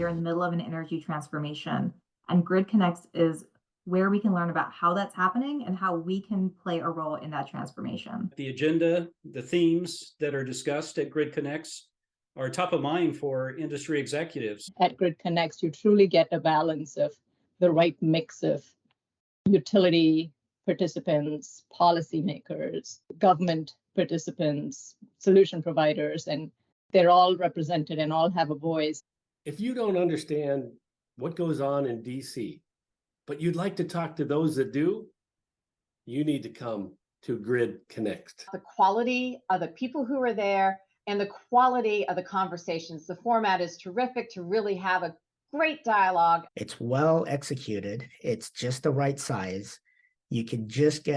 you're in the middle of an energy transformation. And gridCONNEXT is where we can learn about how that's happening and how we can play a role in that transformation. The agenda, the themes that are discussed at gridCONNEXT are top of mind for industry executives. At gridCONNEXT, you truly get a balance of the right mix of utility participants, policymakers, government participants, solution providers, and they're all represented and all have a voice. If you don't understand what goes on in DC, but you'd like to talk to those that do, you need to come to gridCONNEXT. The quality of the people who are there and the quality of the conversations. The format is terrific to really have a great dialogue. It's well executed. It's just the right size. You can just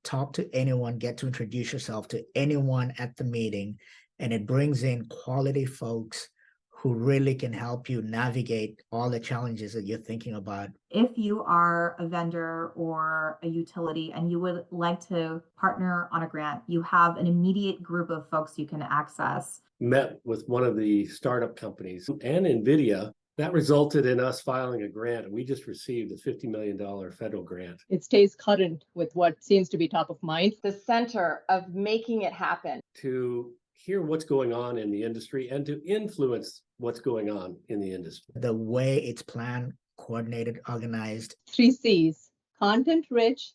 talk to anyone, get to introduce yourself to anyone at the meeting, and it brings in quality folks who really can help you navigate all the challenges that you're thinking about. If you are a vendor or a utility and you would like to partner on a grant, you have an immediate group of folks you can access. Met with one of the startup companies and NVIDIA. That resulted in us filing a grant, and we just received a $50 million federal grant. It stays current with what seems to be top of mind. The center of making it happen. To hear what's going on in the industry and to influence what's going on in the industry. The way it's planned, coordinated, organized. 3 C's: content rich,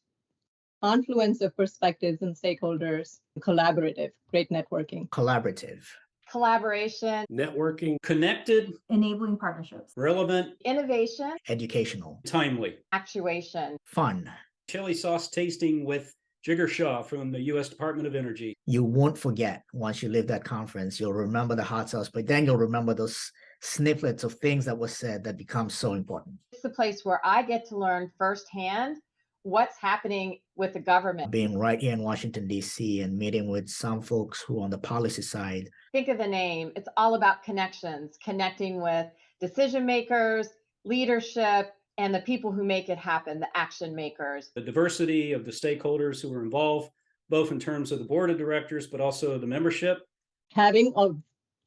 confluence of perspectives and stakeholders, collaborative, great networking. Collaborative. Collaboration, Networking, Connected, Enabling partnerships. relevant, innovation, Educational. timely. actuation. Fun. Chili sauce tasting with Jigger Shaw from the U.S. Department of Energy. You won't forget once you leave that conference. You'll remember the hot sauce, but then you'll remember those snippets of things that were said that become so important. It's the place where I get to learn firsthand what's happening with the government. Being right here in Washington, D.C. and meeting with some folks who are on the policy side. Think of the name. It's all about connections, connecting with decision makers, leadership, and the people who make it happen, the action makers. The diversity of the stakeholders who are involved, both in terms of the board of directors, but also the membership. Having a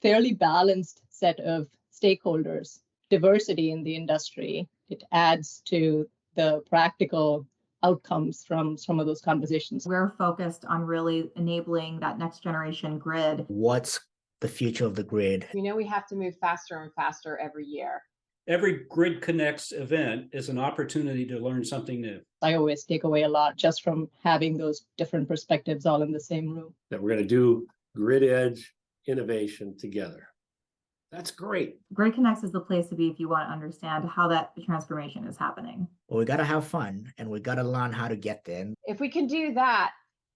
fairly balanced set of stakeholders, diversity in the industry, it adds to the practical outcomes from some of those conversations. We're focused on really enabling that next generation grid. What's the future of the grid? You know, we have to move faster and faster every year. Every gridCONNEXT event is an opportunity to learn something new. I always take away a lot just from having those different perspectives all in the same room. that we're going to do grid edge innovation together. That's great. gridCONNEXT is the place to be if you want to understand how that transformation is happening. Well, we got to have fun and we got to learn how to get there. If we can do that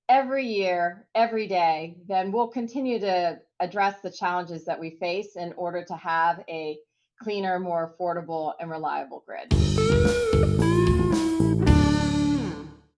every year, every day, then we'll continue to address the challenges that we face in order to have a cleaner, more affordable, and reliable grid.